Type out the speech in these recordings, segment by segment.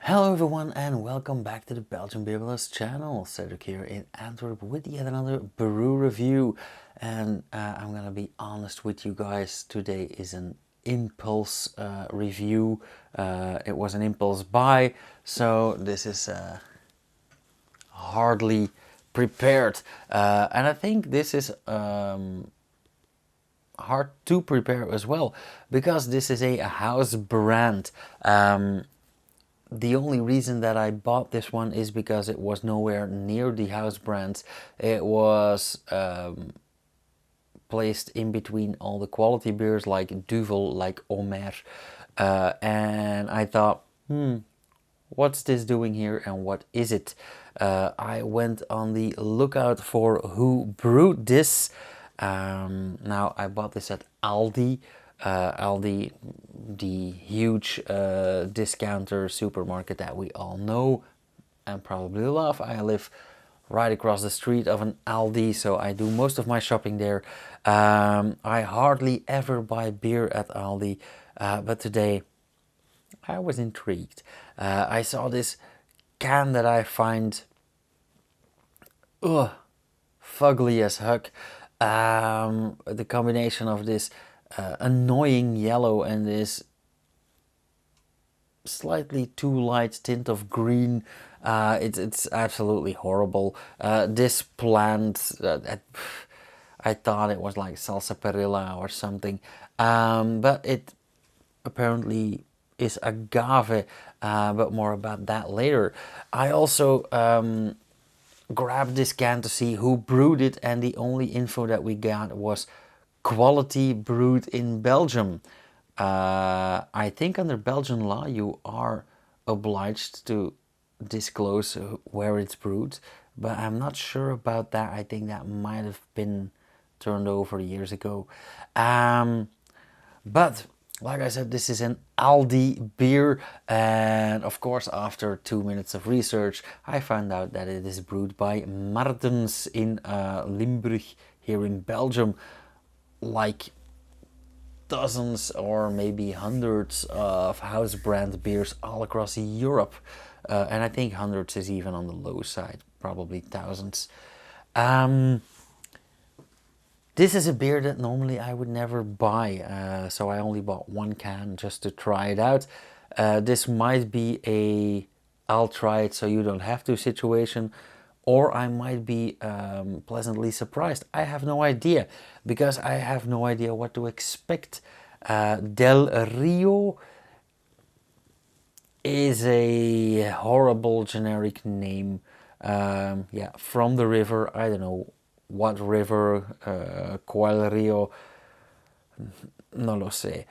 Hello everyone and welcome back to the Belgian Beer Brothers channel. Cedric here in Antwerp with yet another Brew review, and I'm gonna be honest with you guys, today is an impulse review. It was an impulse buy, so this is hardly prepared, and I think this is hard to prepare as well, because this is a house brand. The only reason that I bought this one is because it was nowhere near the house brands. It was placed in between all the quality beers like Duvel, like Omer, and I thought, what's this doing here and what is it? I went on the lookout for who brewed this. Now I bought this at ALDI. ALDI, the huge discounter supermarket that we all know and probably love. I live right across the street of an ALDI, so I do most of my shopping there. I hardly ever buy beer at ALDI, but today I was intrigued. I saw this can that I find fugly as heck. The combination of this annoying yellow and this slightly too light tint of green, it's absolutely horrible. This plant, I thought it was like salsa or something, but it apparently is agave, but more about that later. I also grabbed this can to see who brewed it, and the only info that we got was quality brewed in Belgium. I think under Belgian law you are obliged to disclose where it's brewed, but I'm not sure about that. I think that might have been turned over years ago. But like I said, this is an ALDI beer, and of course after 2 minutes of research I found out that it is brewed by Martens in Limburg here in Belgium. Like dozens or maybe hundreds of house brand beers all across Europe, and I think hundreds is even on the low side, probably thousands. This is a beer that normally I would never buy, so I only bought one can just to try it out. This might be a I'll try it so you don't have to situation, or I might be pleasantly surprised. I have no idea, because I have no idea what to expect. Del Rio is a horrible generic name. Yeah, from the river. I don't know what river. Qual Rio? No lo sé.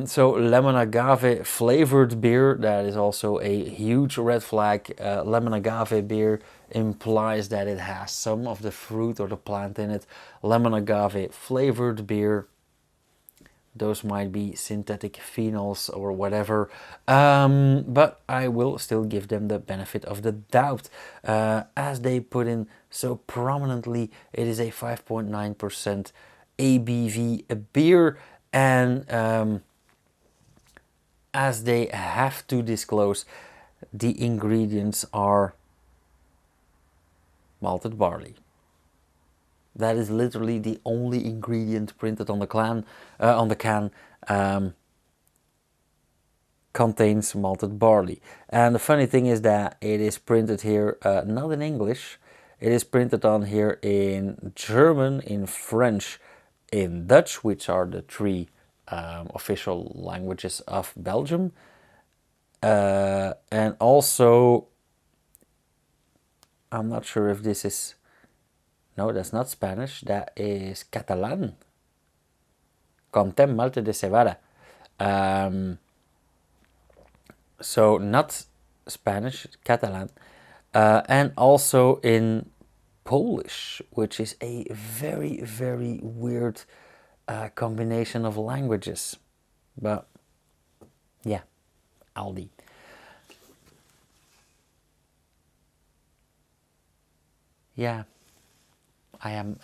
So lemon agave flavored beer, that is also a huge red flag. Lemon agave beer implies that it has some of the fruit or the plant in it. Lemon agave flavored beer, those might be synthetic phenols or whatever, but I will still give them the benefit of the doubt. As they put in so prominently, it is a 5.9% ABV beer, and as they have to disclose, the ingredients are malted barley. That is literally the only ingredient printed on the can. Contains malted barley. And the funny thing is that it is printed here not in English. It is printed on here in German, in French, in Dutch, which are the three official languages of Belgium, and also I'm not sure if this is, no, that's not Spanish, that is Catalan. Contem malte de cebada. So not Spanish, Catalan, and also in Polish, which is a very, very weird combination of languages. But yeah, ALDI. Yeah, I'm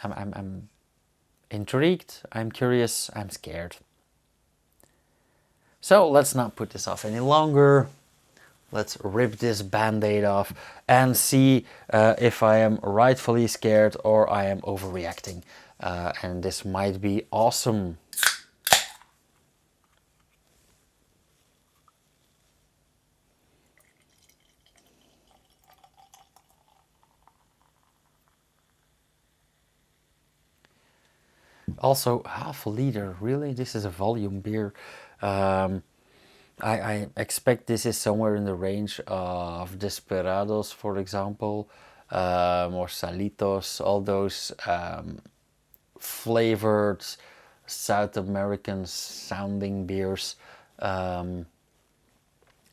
intrigued, I'm curious, I'm scared. So let's not put this off any longer. Let's rip this band-aid off and see if I am rightfully scared or I am overreacting. And this might be awesome. Also, half a liter, really? This is a volume beer. I expect this is somewhere in the range of Desperados, for example, or Salitos, all those flavored South American sounding beers.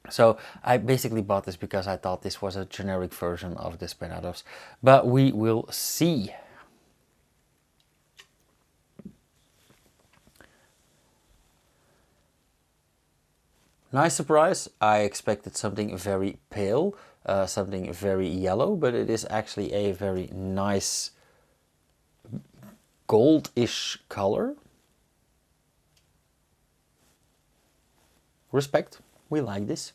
So I basically bought this because I thought this was a generic version of Desperados, but we will see. Nice surprise. I expected something very pale, something very yellow, but it is actually a very nice goldish color. Respect, we like this.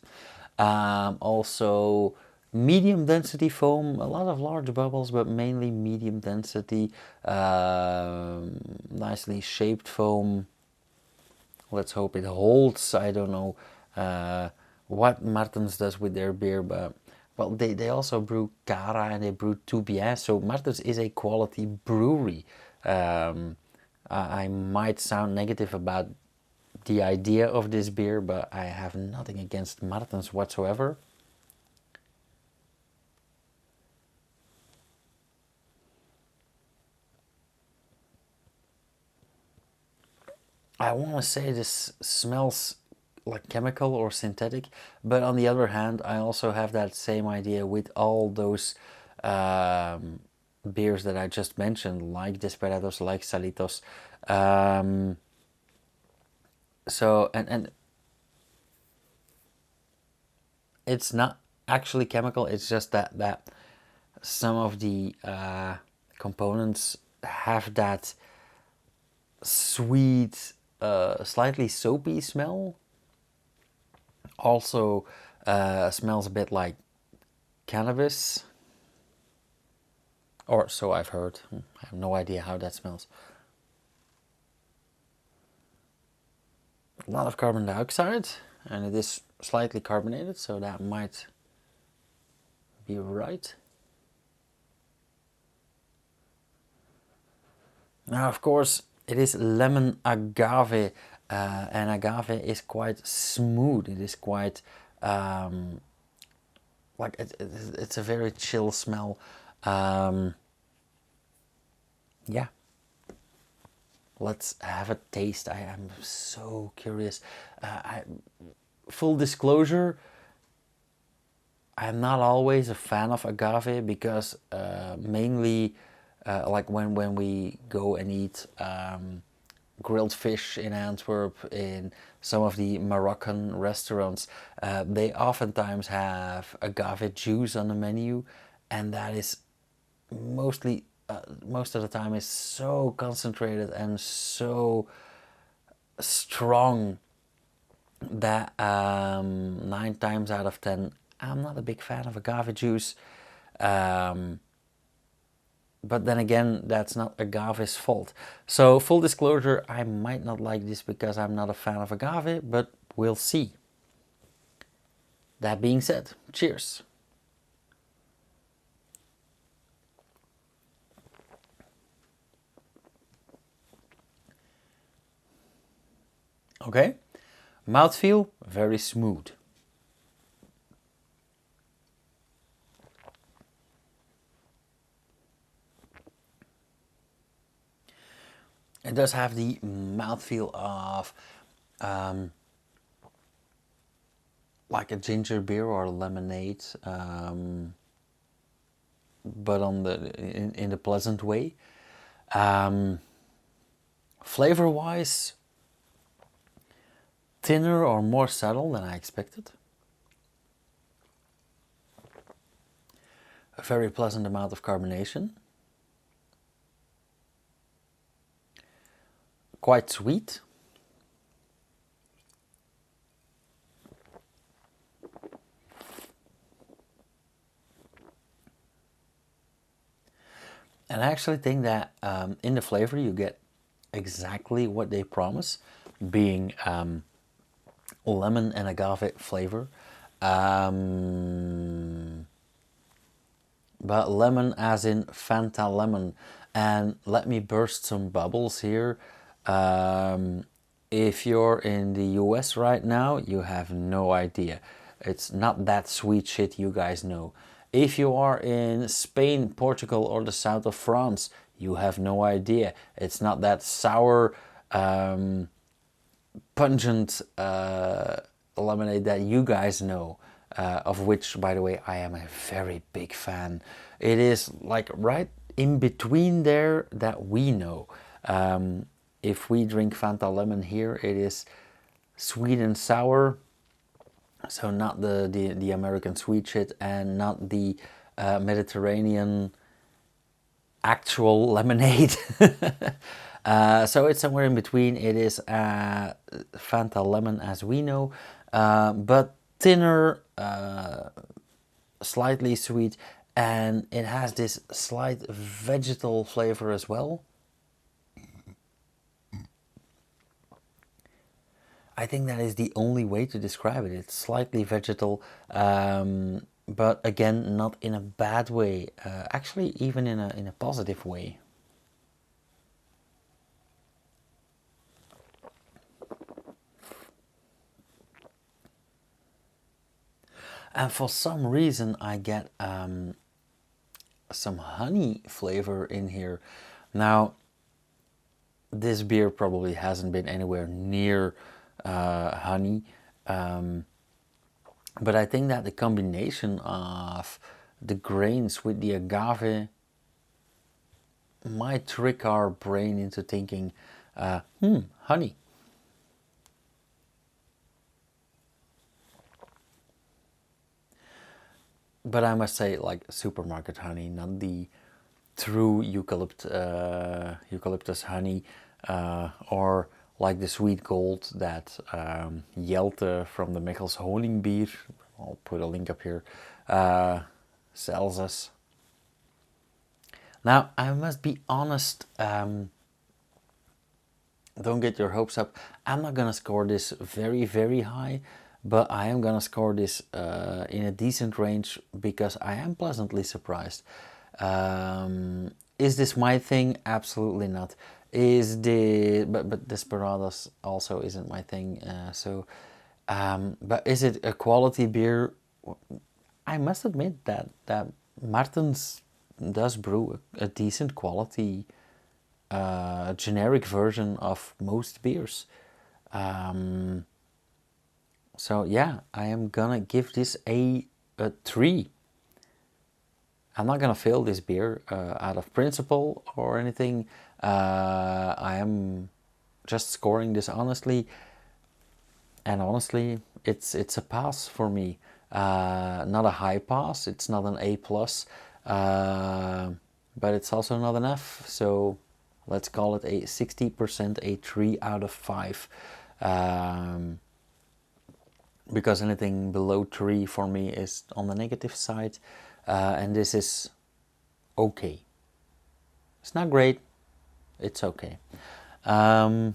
Also, medium density foam, a lot of large bubbles, but mainly medium density, nicely shaped foam. Let's hope it holds. I don't know what Martens does with their beer, but well, they also brew Cara and they brew Toubier, so Martens is a quality brewery. I might sound negative about the idea of this beer, but I have nothing against Martens whatsoever. I want to say this smells like chemical or synthetic, but on the other hand, I also have that same idea with all those beers that I just mentioned, like Desperados, like Salitos. So and it's not actually chemical. It's just that some of the components have that sweet, slightly soapy smell. Also smells a bit like cannabis, or so I've heard. I have no idea how that smells. A lot of carbon dioxide, and it is slightly carbonated, so that might be right. Now, of course, it is lemon agave, and agave is quite smooth. It is quite like it's a very chill smell. Yeah, let's have a taste. I am so curious. Full disclosure, I'm not always a fan of agave because mainly like when we go and eat grilled fish in Antwerp, in some of the Moroccan restaurants, they oftentimes have agave juice on the menu, and that is mostly most of the time is so concentrated and so strong that 9 times out of 10 I'm not a big fan of agave juice. But then again, that's not agave's fault. So full disclosure, I might not like this because I'm not a fan of agave, but we'll see. That being said, cheers. Okay, mouthfeel, very smooth. It does have the mouthfeel of like a ginger beer or a lemonade, but on in the pleasant way. Flavor wise, thinner or more subtle than I expected. A very pleasant amount of carbonation. Quite sweet. And I actually think that in the flavor you get exactly what they promise, being lemon and agave flavor. But lemon as in Fanta lemon. And let me burst some bubbles here. If you're in the US right now, you have no idea. It's not that sweet shit you guys know. If you are in Spain, Portugal, or the south of France, you have no idea. It's not that sour, pungent lemonade that you guys know, of which, by the way, I am a very big fan. It is like right in between there that we know. If we drink Fanta lemon here, it is sweet and sour, so not the American sweet shit, and not the Mediterranean actual lemonade. So it's somewhere in between. It is Fanta lemon as we know, but thinner, slightly sweet, and it has this slight vegetal flavor as well. I think that is the only way to describe it. It's slightly vegetal, but again, not in a bad way. Actually, even in a positive way. And for some reason, I get some honey flavor in here. Now, this beer probably hasn't been anywhere near honey, but I think that the combination of the grains with the agave might trick our brain into thinking, honey. But I must say, like supermarket honey, not the true eucalyptus honey, or like the sweet gold that Jelte from the Mechels Honingbier, I'll put a link up here, sells us. Now, I must be honest, don't get your hopes up. I'm not gonna score this very, very high, but I am gonna score this in a decent range because I am pleasantly surprised. Is this my thing? Absolutely not. But Desperados also isn't my thing. But is it a quality beer? I must admit that Martens does brew a decent quality generic version of most beers. So yeah, I am gonna give this a 3. I'm not gonna fail this beer out of principle or anything. I am just scoring this honestly, and honestly, it's a pass for me. Not a high pass. It's not an A plus, but it's also not an F. So let's call it a 60%, a 3 out of 5. Because anything below 3 for me is on the negative side, and this is okay. It's not great, it's okay. Yeah,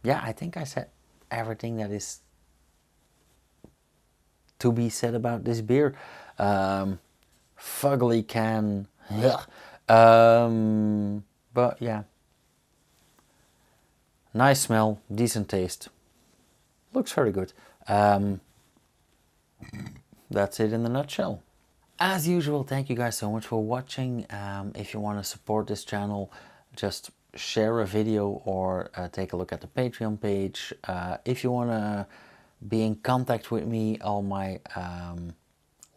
I think I said everything that is to be said about this beer. Fugly can, but yeah, nice smell, decent taste, looks very good. That's it in a nutshell. As usual, thank you guys so much for watching. If you want to support this channel, just share a video or take a look at the Patreon page. If you want to be in contact with me, all my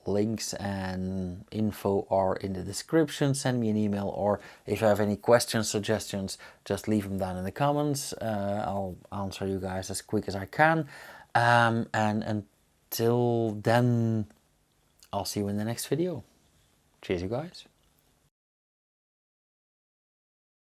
links and info are in the description. Send me an email, or if you have any questions, suggestions, just leave them down in the comments. I'll answer you guys as quick as I can. And until then, I'll see you in the next video. Cheers, you guys.